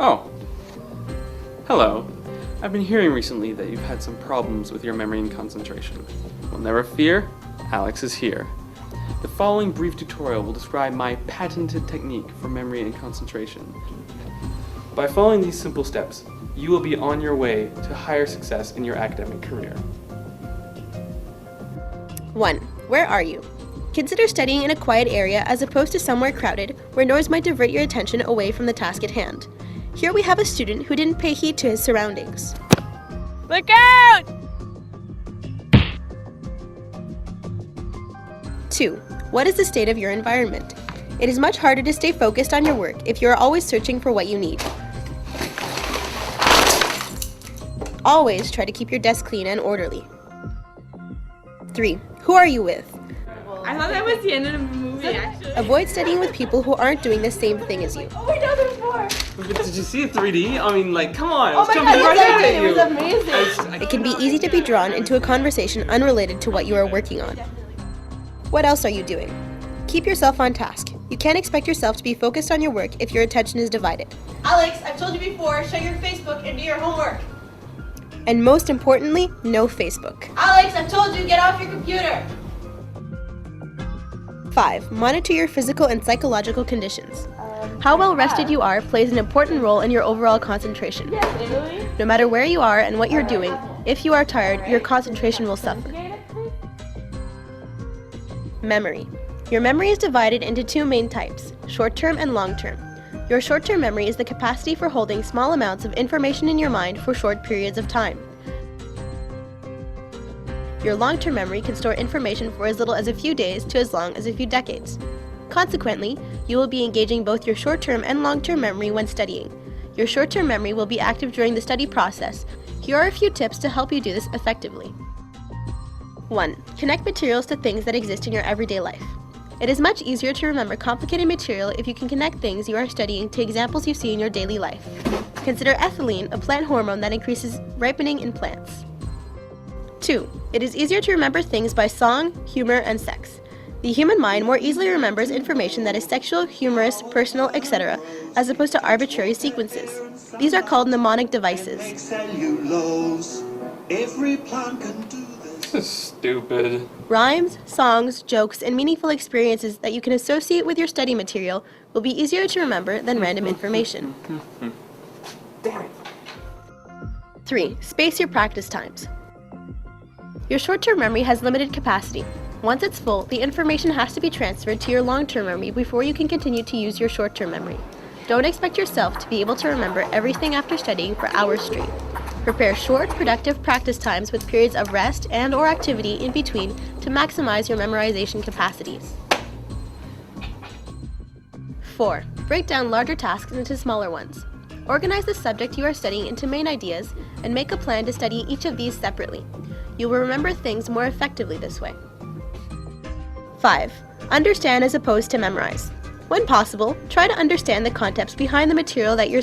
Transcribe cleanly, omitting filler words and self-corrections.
Oh. Hello. I've been hearing recently that you've had some problems with your memory and concentration. Well, never fear, Alex is here. The following brief tutorial will describe my patented technique for memory and concentration. By following these simple steps, you will be on your way to higher success in your academic career. 1. Where are you? Consider studying in a quiet area as opposed to somewhere crowded where noise might divert your attention away from the task at hand. Here we have a student who didn't pay heed to his surroundings. Look out! 2. What is the state of your environment? It is much harder to stay focused on your work if you are always searching for what you need. Always try to keep your desk clean and orderly. 3. Who are you with? I thought that was the end of the movie, actually. Avoid studying with people who aren't doing the same thing as you. Oh, wait, no, there's more. But did you see it 3D? I mean, like, come on, I Oh was my jumping God, right out at it you. was amazing. It can be easy to be drawn into a conversation unrelated to what you are working on. What else are you doing? Keep yourself on task. You can't expect yourself to be focused on your work if your attention is divided. Alex, I've told you before, shut your Facebook and do your homework. And most importantly, no Facebook. Alex, I've told you, get off your computer. 5. Monitor your physical and psychological conditions. How well rested you are plays an important role in your overall concentration. Yes, Italy. No matter where you are and what you're doing, if you are tired, your concentration will suffer. Memory. Your memory is divided into two main types, short-term and long-term. Your short-term memory is the capacity for holding small amounts of information in your mind for short periods of time. Your long-term memory can store information for as little as a few days to as long as a few decades. Consequently, you will be engaging both your short-term and long-term memory when studying. Your short-term memory will be active during the study process. Here are a few tips to help you do this effectively. 1. Connect materials to things that exist in your everyday life. It is much easier to remember complicated material if you can connect things you are studying to examples you see in your daily life. Consider ethylene, a plant hormone that increases ripening in plants. 2. It is easier to remember things by song, humor, and sex. The human mind more easily remembers information that is sexual, humorous, personal, etc., as opposed to arbitrary sequences. These are called mnemonic devices. Every plant can do This is stupid. Rhymes, songs, jokes, and meaningful experiences that you can associate with your study material will be easier to remember than random information. 3. Space your practice times. Your short-term memory has limited capacity. Once it's full, the information has to be transferred to your long-term memory before you can continue to use your short-term memory. Don't expect yourself to be able to remember everything after studying for hours straight. Prepare short, productive practice times with periods of rest and/or activity in between to maximize your memorization capacities. 4. Break down larger tasks into smaller ones. Organize the subject you are studying into main ideas and make a plan to study each of these separately. You will remember things more effectively this way. 5. Understand as opposed to memorize. When possible, try to understand the concepts behind the material that you're